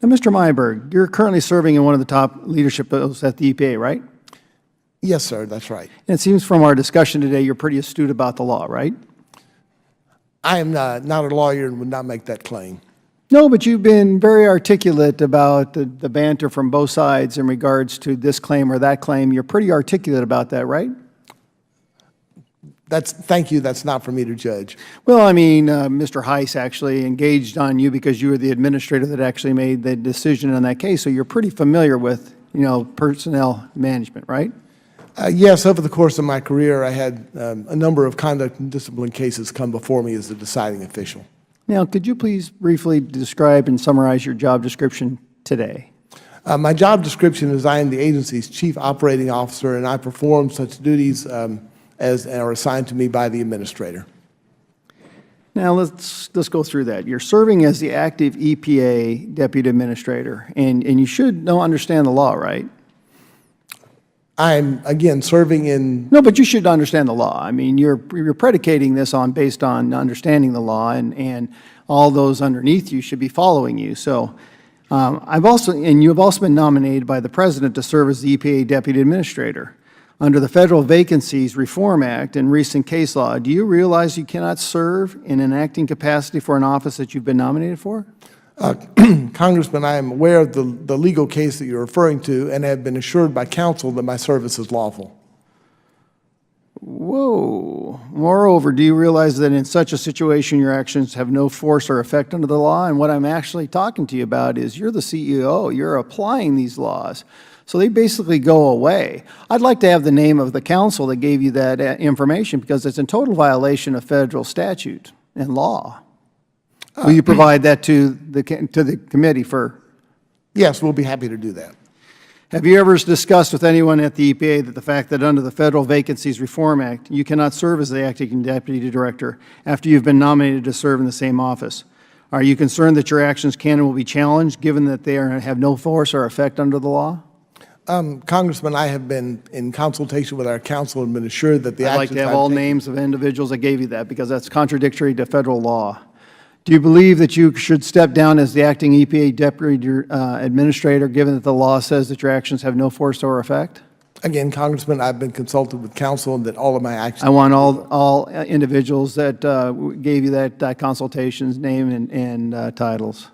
Now, Mr. Myberg, you're currently serving in one of the top leadership posts at the EPA, right? Yes, sir, that's right. And it seems from our discussion today you're pretty astute about the law, right? I am not a lawyer and would not make that claim. No, but you've been very articulate about the banter from both sides in regards to this claim or that claim. You're pretty articulate about that, right? Thank you, that's not for me to judge. Well, I mean, Mr. Heiss actually engaged on you because you were the administrator that actually made the decision on that case, so you're pretty familiar with, personnel management, right? Yes, over the course of my career, I had a number of conduct and discipline cases come before me as the deciding official. Now, could you please briefly describe and summarize your job description today? My job description is I am the agency's chief operating officer, and I perform such duties as are assigned to me by the administrator. Now, let's go through that. You're serving as the active EPA deputy administrator, and you should understand the law, right? I'm, again, serving in... No, but you should understand the law. I mean, you're predicating this based on understanding the law, and all those underneath you should be following you. So you've also been nominated by the President to serve as the EPA Deputy Administrator. Under the Federal Vacancies Reform Act and recent case law, do you realize you cannot serve in an acting capacity for an office that you've been nominated for? Congressman, I am aware of the legal case that you're referring to and have been assured by counsel that my service is lawful. Whoa. Moreover, do you realize that in such a situation your actions have no force or effect under the law? And what I'm actually talking to you about is you're the CEO. You're applying these laws. So they basically go away. I'd like to have the name of the counsel that gave you that information because it's in total violation of federal statute and law. Will you provide that to the committee for? Yes, we'll be happy to do that. Have you ever discussed with anyone at the EPA that the fact that under the Federal Vacancies Reform Act, you cannot serve as the acting deputy director after you've been nominated to serve in the same office? Are you concerned that your actions can and will be challenged given that they have no force or effect under the law? Congressman, I have been in consultation with our counsel and been assured that the actions I'd like to have all names of individuals that gave you that because that's contradictory to federal law. Do you believe that you should step down as the acting EPA Deputy Administrator given that the law says that your actions have no force or effect? Again, Congressman, I've been consulted with counsel and that all of my actions... I want all individuals that gave you that consultation's name and titles.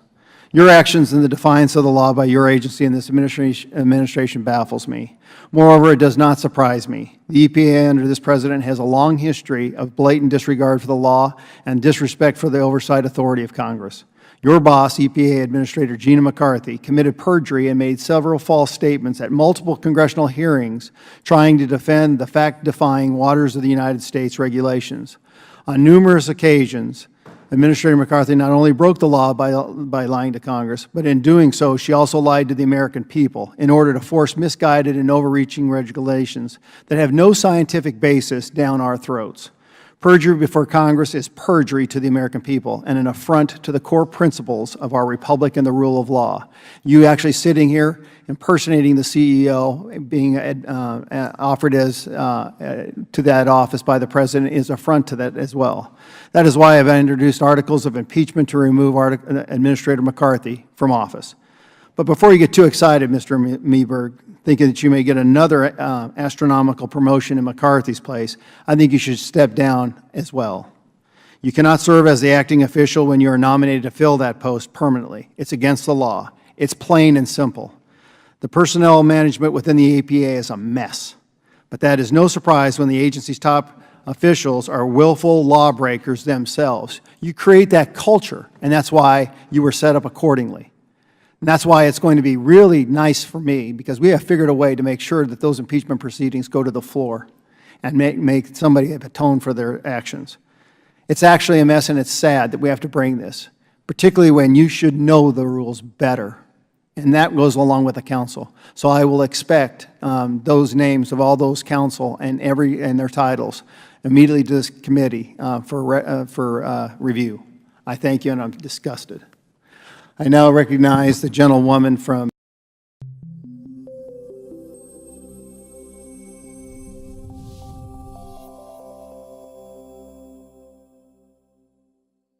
Your actions in the defiance of the law by your agency and this administration baffles me. Moreover, it does not surprise me. The EPA under this President has a long history of blatant disregard for the law and disrespect for the oversight authority of Congress. Your boss, EPA Administrator Gina McCarthy, committed perjury and made several false statements at multiple congressional hearings trying to defend the fact-defying waters of the United States regulations. On numerous occasions, Administrator McCarthy not only broke the law by lying to Congress, but in doing so, she also lied to the American people in order to force misguided and overreaching regulations that have no scientific basis down our throats. Perjury before Congress is perjury to the American people and an affront to the core principles of our republic and the rule of law. You actually sitting here impersonating the CEO, being offered to that office by the President is affront to that as well. That is why I have introduced articles of impeachment to remove Administrator McCarthy from office. But before you get too excited, Mr. Myberg, thinking that you may get another astronomical promotion in McCarthy's place, I think you should step down as well. You cannot serve as the acting official when you are nominated to fill that post permanently. It's against the law. It's plain and simple. The personnel management within the EPA is a mess. But that is no surprise when the agency's top officials are willful lawbreakers themselves. You create that culture, and that's why you were set up accordingly. And that's why it's going to be really nice for me, because we have figured a way to make sure that those impeachment proceedings go to the floor and make somebody atone for their actions. It's actually a mess, and it's sad that we have to bring this, particularly when you should know the rules better. And that goes along with the council. So I will expect those names of all those council and their titles immediately to this committee for review. I thank you, and I'm disgusted. I now recognize the gentlewoman from